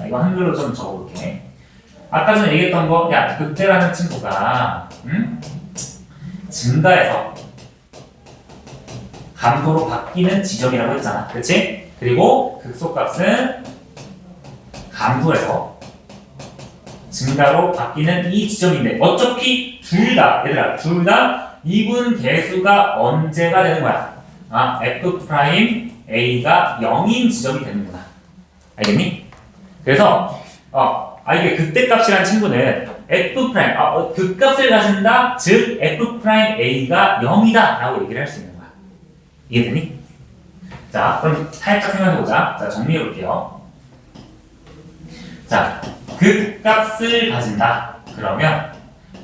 이거 한글로 좀 적어볼게. 아까 전에 얘기했던 거, 야, 극대라는 친구가 증가해서 감소로 바뀌는 지점이라고 했잖아. 그렇지? 그리고 극소값은 감소해서 증가로 바뀌는 이 지점인데 어차피 둘 다 미분 계수가 언제가 되는 거야? F'A가 0인 지점이 되는구나. 알겠니? 그래서 이게 극대값이라는 친구는 F', 극값을 가진다, 즉 F'A가 0이다 라고 얘기를 할 수 있는 거야. 이해되니? 자, 그럼 살짝 생각해보자. 자, 정리해볼게요. 자, 극값을 가진다. 그러면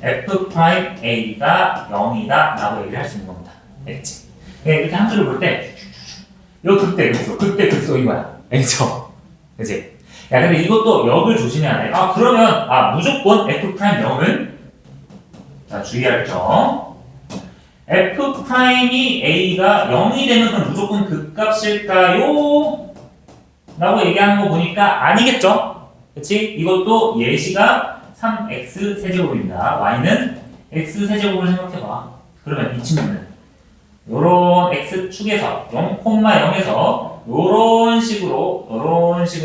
F'A가 0이다 라고 얘기를 할 수 있는 겁니다. 알겠지? 이렇게 함수를 볼 때 요 극대, 극소인 거야. 알겠죠? 그치? 야, 근데 이것도 역을 조심해야 돼. 그러면 무조건 F'0은 자, 주의할 점. F'이 A가 0이 되면 그럼 무조건 극값일까요? 라고 얘기하는 거 보니까 아니겠죠? 그치? 이것도 예시가 3x 세제곱입니다. y는 x 세제곱을 생각해봐. 그러면 이 친구는 요런 x축에서 0,0에서 요런 식으로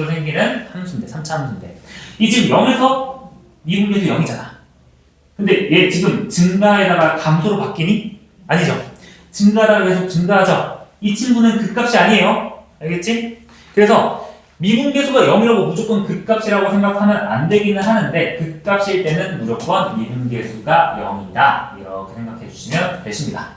생기는 함수인데 3차 함수인데 이 지금 0에서 미분계수 0이잖아. 근데 얘 지금 증가에다가 감소로 바뀌니? 아니죠. 증가하다가 계속 증가하죠. 이 친구는 극값이 아니에요. 알겠지? 그래서 미분계수가 0이라고 무조건 극값이라고 생각하면 안 되기는 하는데 극값일 때는 무조건 미분계수가 0이다. 이렇게 생각해 주시면 되십니다.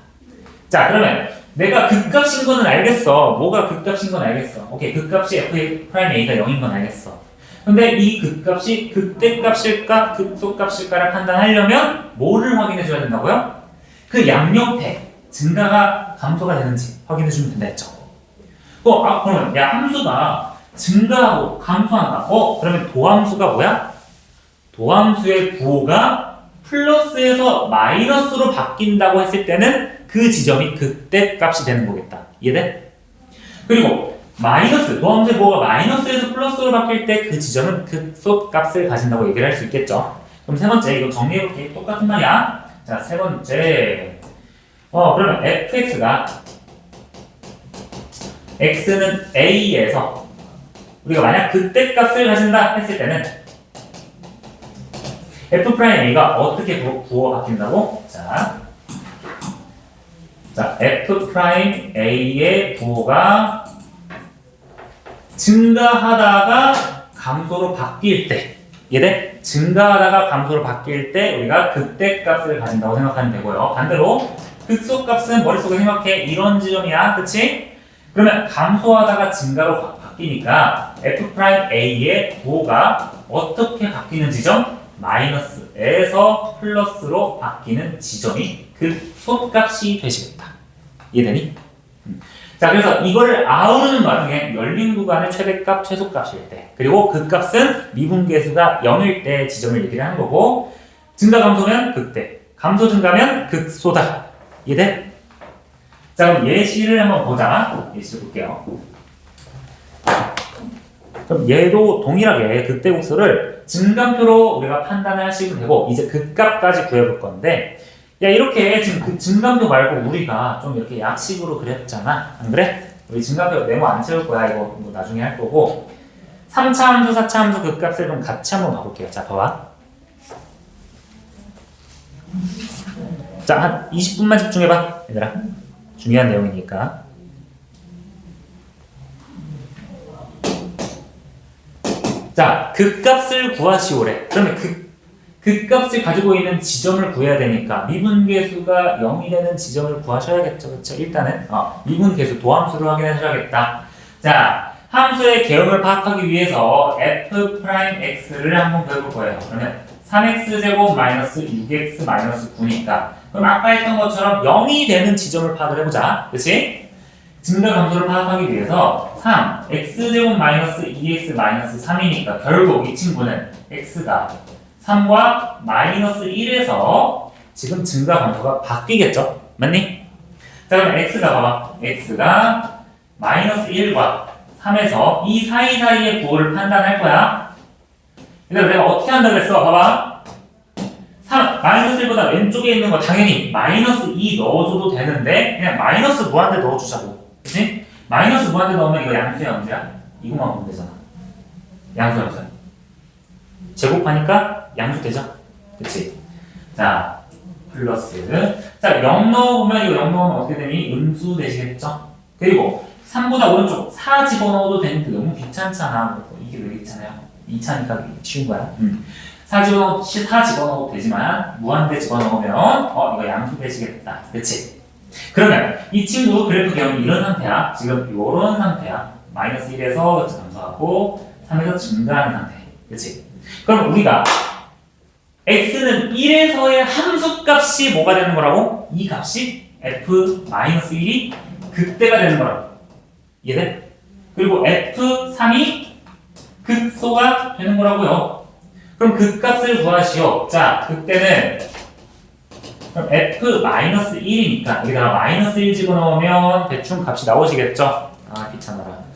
자, 그러면 내가 극값인 거는 알겠어. 뭐가 극값인 건 알겠어. 오케이, 극값이 F'A가 0인 건 알겠어. 근데 이 극값이 극대값일까 극소값일까를 판단하려면 뭐를 확인해 줘야 된다고요? 그 양옆에 증가가 감소가 되는지 확인해 주면 된다 했죠. 그러면 야, 함수가 증가하고 감소한다. 그러면 도함수가 뭐야? 도함수의 부호가 플러스에서 마이너스로 바뀐다고 했을 때는 그 지점이 극대값이 되는 거겠다. 이해돼? 그리고 마이너스, 도함수의 부호가 마이너스에서 플러스로 바뀔 때 그 지점은 극소값을 가진다고 얘기를 할 수 있겠죠. 그럼 세 번째, 이거 정리해볼게. 똑같은 말이야. 자, 세 번째. 그러면 fx가 x는 a에서 우리가 만약 극대값을 가진다 했을 때는 F'A가 어떻게 부호가 바뀐다고? 자, F'A의 부호가 증가하다가 감소로 바뀔 때 얘네 증가하다가 감소로 바뀔 때 우리가 극대값을 가진다고 생각하면 되고요. 반대로 극소값은 머릿속에 생각해 이런 지점이야, 그치? 그러면 감소하다가 증가로 바뀌니까 f'a의 부호가 어떻게 바뀌는 지점? 마이너스에서 플러스로 바뀌는 지점이 극소값이 되시겠다. 이해되니? 자, 그래서 이거를 아우르는 와중에 열린 구간의 최대값, 최소값일 때, 그리고 그 값은 미분계수가 0일 때 지점을 얘기를 하는 거고, 증가 감소면 극대, 감소 증가면 극소다. 이해돼? 자, 그럼 예시를 한번 보자. 예시를 볼게요. 그럼 얘도 동일하게 극대국수를 증감표로 우리가 판단을 하시면 되고, 이제 극값까지 구해볼 건데, 야, 이렇게 지금 그 증감표 말고 우리가 좀 이렇게 약식으로 그렸잖아. 안 그래? 우리 증감표 메모 안 채울 거야. 이거 뭐 나중에 할 거고. 3차 함수, 4차 함수 극값을 좀 같이 한번 봐볼게요. 자, 봐봐. 자, 한 20분만 집중해봐. 얘들아. 중요한 내용이니까. 자, 극값을 구하시오래. 그러면 극값을 가지고 있는 지점을 구해야 되니까 미분계수가 0이 되는 지점을 구하셔야겠죠. 그렇죠? 일단은 미분계수 도함수를 확인하셔야겠다. 자, 함수의 개형을 파악하기 위해서 f'x를 한번 배워볼 거예요. 그러면 3x제곱 마이너스 6x 마이너스 9니까 그럼 아까 했던 것처럼 0이 되는 지점을 파악을 해보자. 그치? 증가 감소를 파악하기 위해서 3, x제곱 마이너스 2x 마이너스 3이니까 결국 이 친구는 x가 3과 마이너스 1에서 지금 증가 감소가 바뀌겠죠? 맞니? 자, 그럼 x가 봐봐. x가 마이너스 1과 3에서 이 사이사이의 부호를 판단할 거야. 그래서 내가 어떻게 한다고 했어? 봐봐. 3, 마이너스 1보다 왼쪽에 있는 거 당연히 마이너스 2 넣어줘도 되는데 그냥 마이너스 무한대 넣어주자고. 그치? 마이너스 무한대 넣으면 이거 양수야, 양수야? 이거만 보면 되잖아. 양수, 양수. 제곱하니까 양수 되죠? 그치? 자, 플러스. 자, 0 넣어보면 이거 0 넣으면 어떻게 되니? 음수 되시겠죠? 그리고 3보다 오른쪽 4 집어넣어도 되는데 너무 귀찮잖아. 이게 왜 귀찮아요? 2차니까 쉬운 거야. 4 집어넣어도 되지만 무한대 집어넣으면 이거 양수 되시겠다. 그치? 그러면 이 친구 그래프 개형이 이런 상태야. 지금 이런 상태야. 마이너스 1에서 감소하고 3에서 증가하는 상태. 그치? 그럼 우리가 x는 1에서의 함수값이 뭐가 되는 거라고? 이 값이 f-1이 극대가 되는 거라고. 이해돼? 그리고 f3이 극소가 되는 거라고요. 그럼 극값을 구하시오. 자, 극대는 그럼 f-1이니까 여기다가 마이너스 1 집어넣으면 대충 값이 나오시겠죠? 아, 귀찮아라.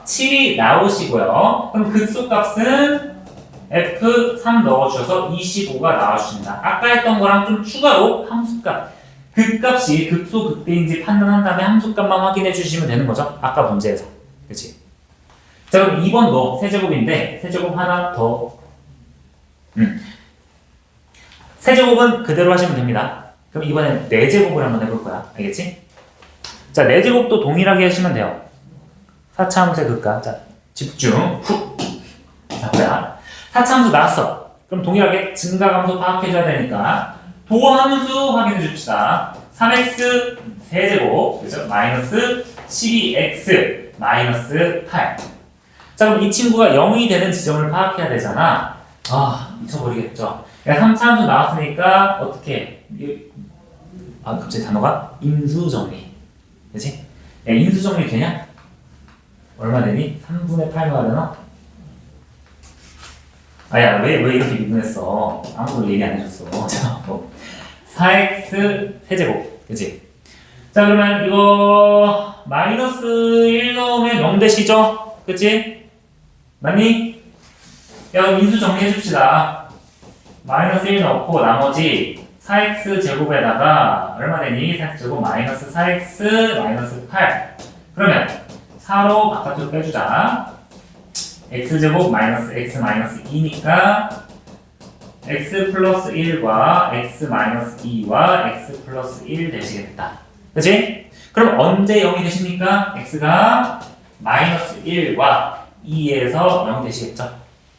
7이 나오시고요. 그럼 극소값은 F3 넣어주셔서 25가 나와주신다. 아까 했던 거랑 좀 추가로 함수값. 극값이 극소 극대인지 판단한 다음에 함수값만 확인해 주시면 되는 거죠. 아까 문제에서. 그치? 자, 그럼 2번도 세제곱인데 세제곱 하나 더. 세제곱은 그대로 하시면 됩니다. 그럼 이번엔 4제곱을 한번 해볼 거야. 알겠지? 자, 4제곱도 동일하게 하시면 돼요. 4차 함수의 극값. 자, 집중. 훅. 자, 뭐야? 4차 함수 나왔어. 그럼 동일하게 증가 감소 파악해줘야 되니까 도함수 확인해 줍시다. 3x 세제곱, 그죠? 마이너스 12x 마이너스 8. 자, 그럼 이 친구가 0이 되는 지점을 파악해야 되잖아. 아, 미쳐버리겠죠. 3차 함수 나왔으니까 어떻게? 갑자기 단어가 인수정리. 그치? 야, 인수정리 되냐? 얼마 되니? 3분의 8가 되나? 아야, 왜 이렇게 미분했어? 아무도 얘기 안 해줬어. 자, 4x 세제곱. 그치? 자, 그러면 이거 마이너스 1 넣으면 0 되시죠? 그치? 맞니? 야, 그럼 인수 정리해 줍시다. 마이너스 1 넣고 나머지 4x 제곱에다가 얼마 되니? 4x 제곱 마이너스 4x 마이너스 8. 그러면 4로 바깥으로 빼주자. x제곱 마이너스 x 마이너스 2니까 x 플러스 1과 x 마이너스 2와 x 플러스 1 되시겠다. 그치? 그럼 언제 0이 되십니까? x가 마이너스 1과 2에서 0 되시겠죠?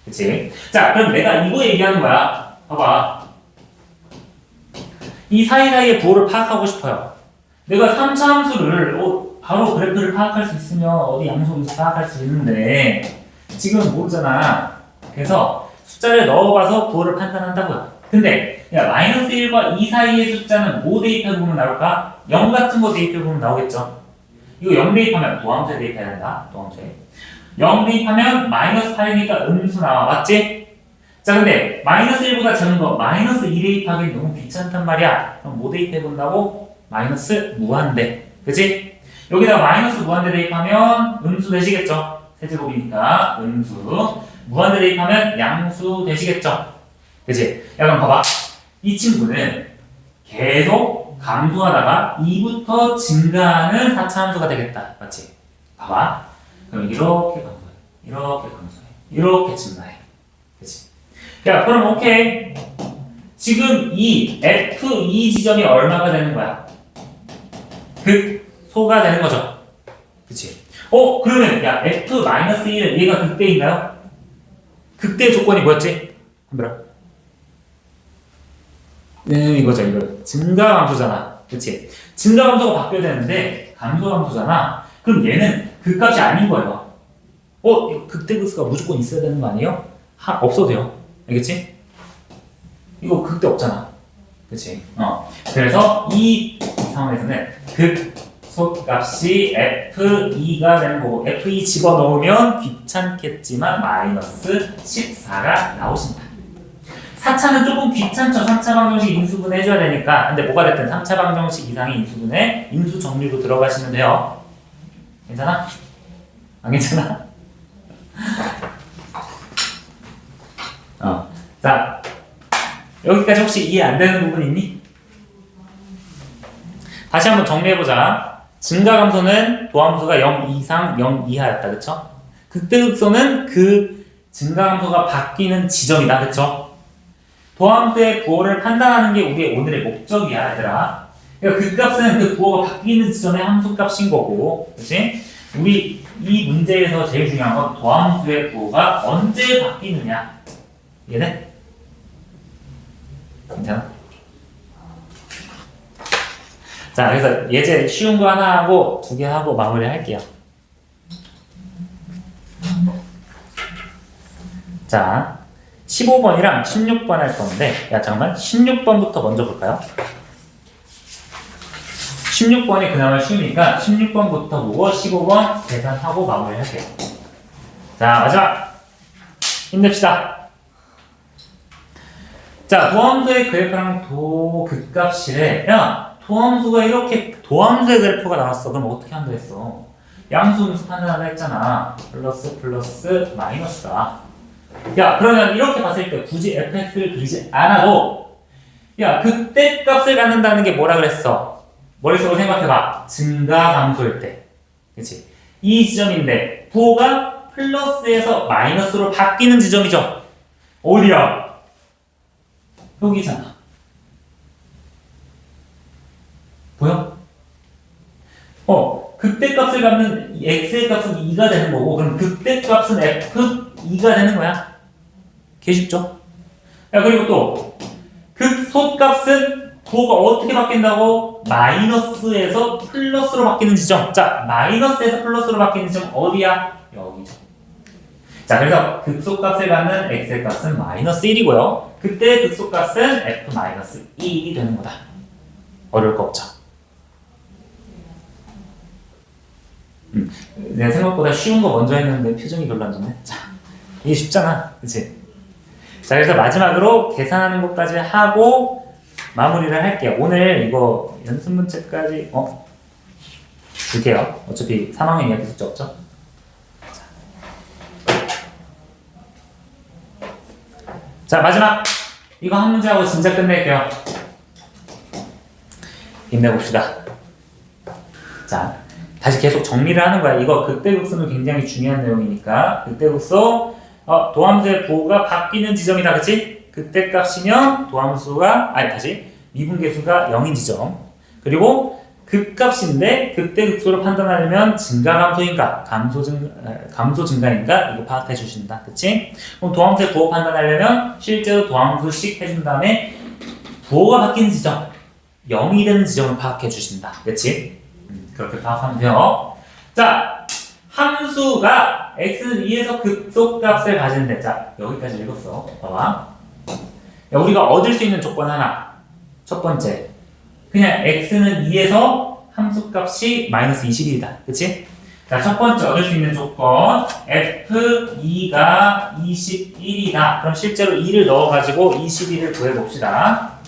그치? 자, 그럼 내가 이거 얘기하는 거야. 봐봐. 이 사이사이의 부호를 파악하고 싶어요. 내가 3차 함수를 바로 그래프를 파악할 수 있으면 어디 양수에서 파악할 수 있는데 지금 모르잖아. 그래서 숫자를 넣어봐서 부호를 판단한다고요. 근데 야 마이너스 1과 2 사이의 숫자는 뭐 대입해보면 나올까? 0 같은 거 대입해보면 나오겠죠. 이거 0 대입하면 도함수에 대입해야 된다. 도함수에 0 대입하면 마이너스 8이니까 음수 나와. 맞지? 자 근데 마이너스 1보다 작은 거 마이너스 2 대입하기 너무 귀찮단 말이야. 그럼 뭐 대입해본다고? 마이너스 무한대. 그치? 여기다가 마이너스 무한대 대입하면 음수 되시겠죠? 세제곱이니까 음수. 무한대 대입하면 양수 되시겠죠? 그치? 야 그럼 봐봐. 이 친구는 계속 감소하다가 2부터 증가하는 4차 함수가 되겠다. 맞지? 봐봐. 그럼 이렇게 감소해. 이렇게 감소해. 이렇게 증가해. 그치? 야 그럼 오케이. 지금 이 F2 지점이 얼마가 되는 거야? 극소가 되는 거죠. 그치? 그러면 야 F-1 얘가 극대인가요? 극대 조건이 뭐였지? 한번 이거죠. 이거 증가함수잖아. 그치? 증가함수가 바뀌어야 되는데 감소함수잖아. 그럼 얘는 극값이 아닌 거예요. 이거 극대극수가 무조건 있어야 되는 거 아니에요? 없어도 돼요. 알겠지? 이거 극대 없잖아. 그치? 그래서 이 상황에서는 극소값이 F2가 되는 거고 F2 집어넣으면 귀찮겠지만 마이너스 14가 나오신다. 4차는 조금 귀찮죠. 3차 방정식 인수분 해줘야 되니까. 근데 뭐가 됐든 3차 방정식 이상의 인수분에 인수 정리로 들어가시면 돼요. 괜찮아? 안 괜찮아? 자, 여기까지 혹시 이해 안 되는 부분 있니? 다시 한번 정리해보자. 증가감소는 도함수가 0 이상 0 이하였다. 그쵸? 극대극소는 그 증가감소가 바뀌는 지점이다. 그쵸? 도함수의 부호를 판단하는 게 우리의 오늘의 목적이야, 얘들아. 그러니까 극값은 그 부호가 바뀌는 지점의 함수값인 거고, 그치? 우리 이 문제에서 제일 중요한 건 도함수의 부호가 언제 바뀌느냐. 이해돼? 괜찮아? 자, 그래서 예제 쉬운 거 하나 하고 2개 하고 마무리 할게요. 자, 15번이랑 16번 할 건데, 야, 잠깐만, 16번부터 먼저 볼까요? 16번이 그나마 쉬우니까 16번부터 보고 15번 계산하고 마무리 할게요. 자, 마지막! 힘냅시다. 자, 도함수의 그래프랑 극값이래. 야, 도함수가 이렇게, 도함수의 그래프가 나왔어. 그럼 어떻게 한다 했어? 양수 음수 판단하라 했잖아. 플러스 마이너스다. 야, 그러면 이렇게 봤을 때 굳이 fx를 그리지 않아도 야, 그때 값을 갖는다는 게 뭐라 그랬어? 머릿속으로 생각해봐. 증가 감소일 때. 그치? 이 지점인데 부호가 플러스에서 마이너스로 바뀌는 지점이죠. 어디야? 여기잖아. 보여? 극대값을 갖는 x의 값은 2가 되는 거고 그럼 극대값은 f2가 되는 거야. 개 쉽죠? 야, 그리고 또 극소값은 부호가 어떻게 바뀐다고? 마이너스에서 플러스로 바뀌는 지점. 자, 마이너스에서 플러스로 바뀌는 지점 어디야? 여기죠. 자, 그래서 극소값을 갖는 x의 값은 마이너스 1이고요. 그때 극소값은 f-1이 되는 거다. 어려울 거 없죠. 내가 생각보다 쉬운 거 먼저 했는데 표정이 별로 안 좋네. 자, 이게 쉽잖아. 그치? 자, 그래서 마지막으로 계산하는 것까지 하고 마무리를 할게요. 오늘 이거 연습 문제까지 줄게요. 어차피 3학년 이야기 숙제 없죠? 자, 마지막! 이거 한 문제 하고 진짜 끝낼게요. 힘내봅시다. 자, 다시 계속 정리를 하는 거야. 이거 극대극소는 굉장히 중요한 내용이니까. 극대극소, 도함수의 부호가 바뀌는 지점이다. 그치? 극대값이면 도함수가, 미분계수가 0인 지점. 그리고 극값인데 그때 극소를 판단하려면 증가 감소인가 감소 증가인가 이거 파악해 주신다. 그치? 그럼 도함수의 부호 판단하려면 실제로 도함수식 해준 다음에 부호가 바뀌는 지점 0이 되는 지점을 파악해 주신다. 그치? 그렇게 파악하면 돼요. 자, 함수가 x는 2에서 극소값을 가진대. 자, 여기까지 읽었어. 봐봐. 야, 우리가 얻을 수 있는 조건 하나. 첫 번째. 그냥 x는 2에서 함수값이 마이너스 21이다. 그치? 자, 첫 번째 얻을 수 있는 조건 f2가 21이다. 그럼 실제로 2를 넣어가지고 21을 구해봅시다.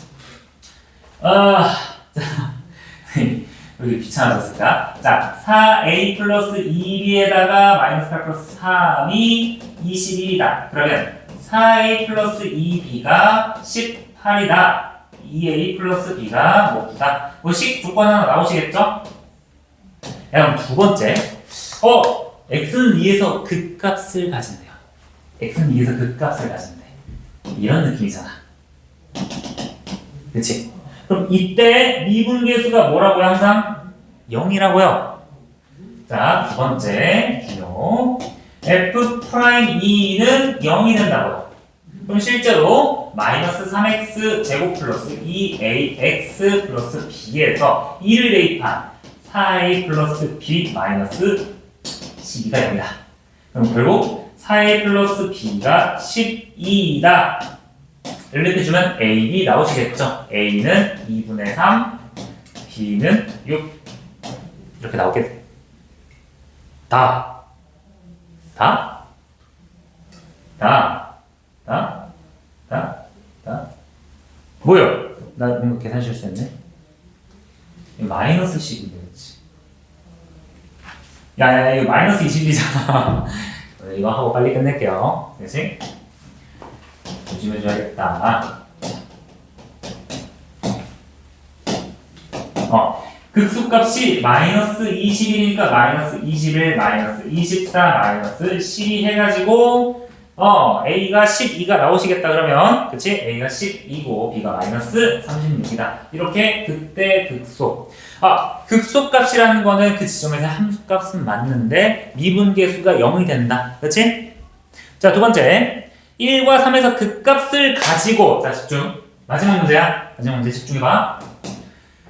여기 귀찮아졌을까? 자, 4a 플러스 2b에다가 마이너스 8 플러스 3이 21이다. 그러면 4a 플러스 2b가 18이다. 2a 플러스 b가 뭐 9다. 식 조건 하나 나오시겠죠? 그럼 두 번째. x는 2에서 극값을 가진대요. x는 2에서 극값을 가진대. 이런 느낌이잖아. 그치? 그럼 이때 미분계수가 뭐라고요? 항상 0이라고요. 자, 두 번째 중요. f'2는 0이 된다고요. 그럼 실제로 마이너스 3x 제곱 플러스 2ax 플러스 b에서 2를 대입한 4a 플러스 b 마이너스 12가 됩니다. 그럼 결국 4a 플러스 b가 12이다. 이렇게 주면 a, b 나오시겠죠? a는 2분의 3, b는 6 이렇게 나오겠다. 뭐요? 나 뭔가 계산 실수했네. 마이너스 10인데, 그렇지? 야, 이거 마이너스 21이잖아. 이거 하고 빨리 끝낼게요. 그렇지? 조심해줘야겠다. 극수값이 마이너스 21이니까 마이너스 21, 마이너스 24, 마이너스 12 해가지고 A가 12가 나오시겠다 그러면 그치? A가 12고 B가 마이너스 36이다. 이렇게 극대 극소. 극소값이라는 거는 그 지점에서 함수값은 맞는데 미분계수가 0이 된다. 그치? 자, 두 번째. 1과 3에서 극값을 가지고 자, 집중. 마지막 문제야. 마지막 문제 집중해봐.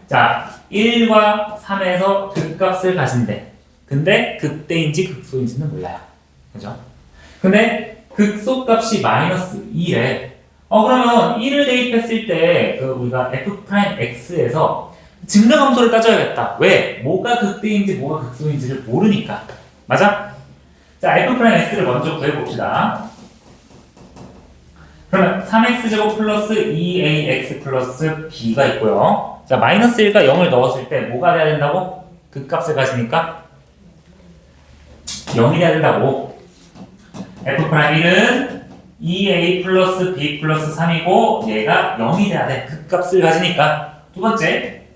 자, 1과 3에서 극값을 가진대. 근데 극대인지 극소인지는 몰라요. 그죠? 근데 극소값이 마이너스 2래. 그러면 1을 대입했을 때 우리가 f'x에서 증가함수를 따져야겠다. 왜? 뭐가 극대인지 뭐가 극소인지를 모르니까. 맞아? 자, f'x를 먼저 구해봅시다. 그러면 3x제곱 플러스 2ax 플러스 b가 있고요. 자, 마이너스 1과 0을 넣었을 때 뭐가 돼야 된다고? 극값을 가지니까 0이 돼야 된다고. f'1은 2a 플러스 b 플러스 3이고 얘가 0이 돼야 돼. 극값을 가지니까. 두 번째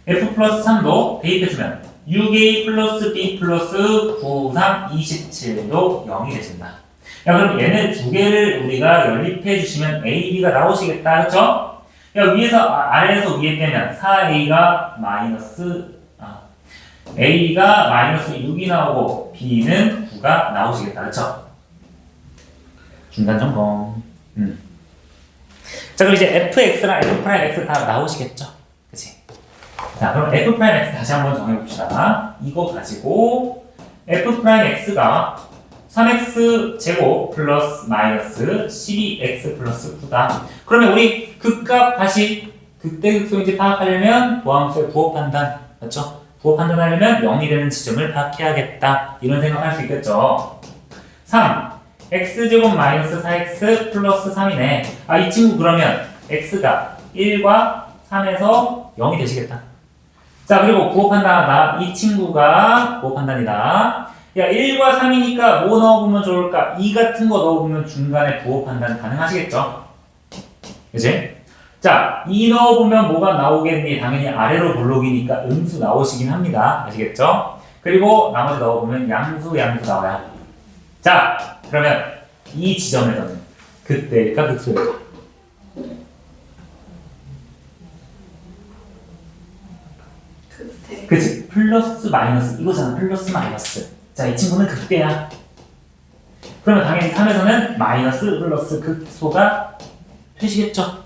f 플러스 3도 대입해주면 6a 플러스 b 플러스 9, 3, 27도 0이 되신다. 야, 그럼 얘네 두 개를 우리가 연립해 주시면 a, b가 나오시겠다. 그쵸? 야, 아래에서 위에 빼면 4a가 a가 마이너스 6이 나오고 b는 9가 나오시겠다. 그쵸? 중간 점검. 자, 그럼 이제 fx랑 f'x 다 나오시겠죠? 그치? 자, 그럼 f'x 다시 한번 정해봅시다. 이거 가지고 f'x가 3x 제곱 플러스 마이너스 12x 플러스 9다. 그러면 우리 극값 다시 극대 극소인지 파악하려면 도함수의 부호 판단, 맞죠? 부호 판단하려면 0이 되는 지점을 파악해야겠다. 이런 생각할 수 있겠죠. 3. x제곱 마이너스 4x 플러스 3이네. 이 친구 그러면 x가 1과 3에서 0이 되시겠다. 자, 그리고 부호 판단하다. 이 친구가 부호 판단이다. 야, 1과 3이니까 뭐 넣어보면 좋을까? 2 같은 거 넣어보면 중간에 부호 판단 가능하시겠죠? 그치? 자, 2 넣어보면 뭐가 나오겠니? 당연히 아래로 볼록이니까 음수 나오시긴 합니다. 아시겠죠? 그리고 나머지 넣어보면 양수 나와요. 자, 그러면 이 지점에서는 극대일까 극소일까? 그치? 플러스 마이너스 이거잖아. 플러스 마이너스. 자, 이 친구는 극대야. 그러면 당연히 3에서는 마이너스 플러스 극소가 되시겠죠?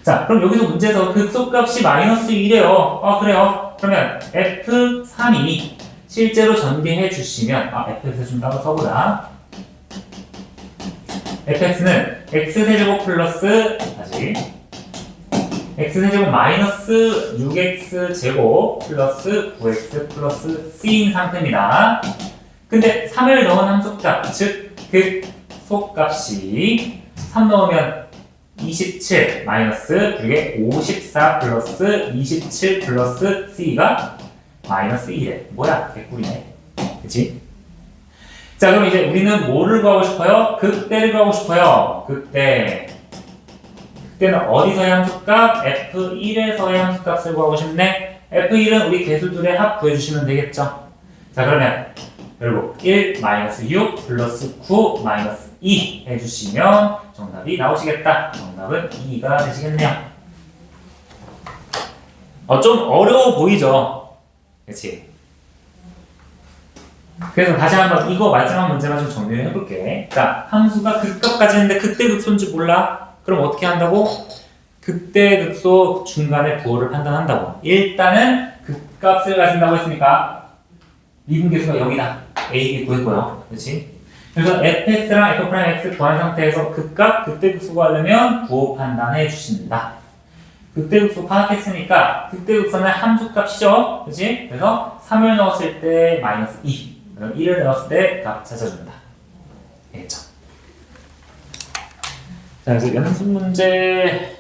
자, 그럼 여기서 문제에서 극소값이 마이너스 1이에요. 그래요. 그러면 F3이 실제로 전개해 주시면 fx 좀 따로 써보자. fx는 x세제곱 플러스 다시 x세제곱 마이너스 6x제곱 플러스 9x 플러스 c인 상태입니다. 근데 3을 넣은 함수값, 즉 극소값이 3 넣으면 27 마이너스 그게 54 플러스 27 플러스 c가 마이너스 1에 뭐야? 개꿀이네. 그치? 자, 그럼 이제 우리는 뭐를 구하고 싶어요? 극대를 구하고 싶어요. 극대는 어디서의 함수값? F1에서의 함수값을 구하고 싶네. F1은 우리 개수들의 합 구해주시면 되겠죠. 자, 그러면 결국 1 마이너스 6 플러스 9 마이너스 2 해주시면 정답이 나오시겠다. 정답은 2가 되시겠네요. 좀 어려워 보이죠? 그치? 그래서 다시 한번 이거 마지막 문제만 좀 정리를 해볼게. 자, 함수가 극값까지 했는데 극대극소인지 몰라? 그럼 어떻게 한다고? 극대극소 중간에 부호를 판단한다고. 일단은 극값을 가진다고 했으니까 미분계수가 0이다. A, B 구했고요. 그렇지? 그래서 fx랑 f'x 구한 상태에서 극값, 극대극소 구하려면 부호 판단해 주신다. 극대극소 파악했으니까 극대극소는 함수값이죠. 그렇지? 그래서 3을 넣었을 때 마이너스 2 그럼 1을 넣었을 때 값 찾아준다. 알겠죠? 자, 그래서 연습 문제